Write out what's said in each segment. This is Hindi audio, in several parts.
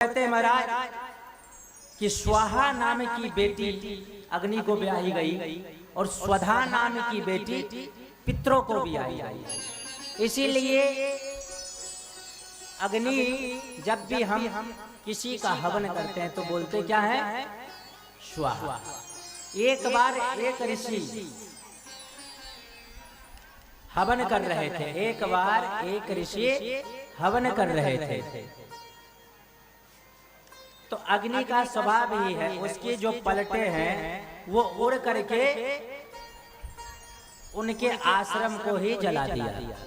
कहते हैं महाराज कि स्वाहा नाम की बेटी अग्नि को ब्याही गई और स्वधा नाम की बेटी पितरों को भी आई गई। इसीलिए अग्नि जब भी हम किसी का हवन करते हैं तो बोलते क्या है? स्वाहा। एक बार एक ऋषि हवन कर रहे थे, एक बार एक ऋषि हवन कर रहे थे, तो अग्नि का स्वभाव ही है, उसके जो पलटे हैं वो उड़ करके उनके आश्रम को ही जला दिया।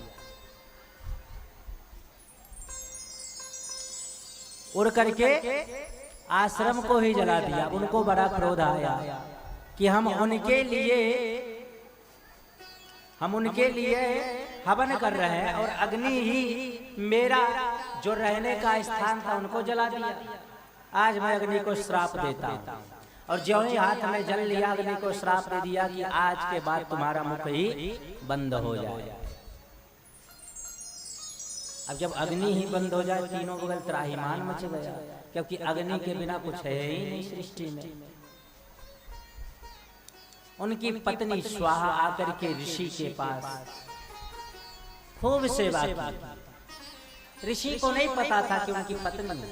उड़ करके आश्रम को ही जला दिया। उनको बड़ा क्रोध आया कि हम उनके लिए हवन कर रहे हैं और अग्नि ही मेरा जो रहने का स्थान था उनको जला दिया। आज मैं अग्नि को श्राप देता हूँ। और जो ही हाथ में जल लिया अग्नि को श्राप दे दिया कि आज के बाद तुम्हारा मुख ही बंद हो जाए। अब जब अग्नि ही बंद हो जाए तीनों बगल त्राहिमाम मच गया, क्योंकि अग्नि के बिना कुछ है ही नहीं सृष्टि में। उनकी पत्नी स्वाहा आकर के ऋषि के पास खूब सेवा की। ऋषि को नहीं पता था कि उनकी पत्नी,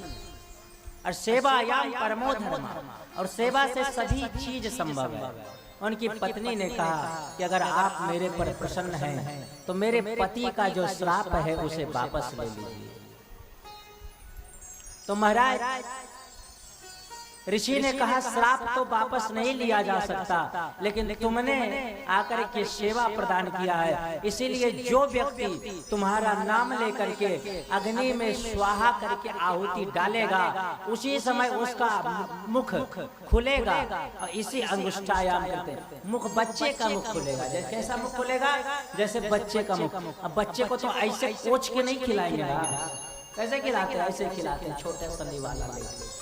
और सेवायाम परमो धर्म, और सेवा से सभी चीज संभव है। उनकी पत्नी ने कहा कि अगर आप मेरे पर प्रसन्न हैं तो मेरे पति का जो श्राप है उसे वापस ले लीजिए। तो महाराज ऋषि ने कहा श्राप तो वापस नहीं लिया जा सकता, लेकिन तुमने आकर के सेवा प्रदान किया है, इसीलिए जो व्यक्ति तुम्हारा नाम लेकर के अग्नि में स्वाहा करके आहुति डालेगा उसी समय उसका मुख खुलेगा। और इसी अंगुष्ठायाम कहते हैं, मुख बच्चे का मुख खुलेगा। कैसा मुख खुलेगा? जैसे बच्चे का मुख। अब बच्चे को तो ऐसे कोच के नहीं खिलाएंगे ना, कैसे खिलाते? ऐसे खिलाते, छोटे सली वाला लेके,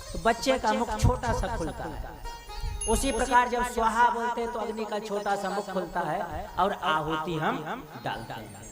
तो बच्चे का मुख छोटा सा खुलता है। उसी प्रकार जब स्वाहा बोलते हैं तो अग्नि का छोटा सा मुख खुलता है और आहुति हम डालते हैं।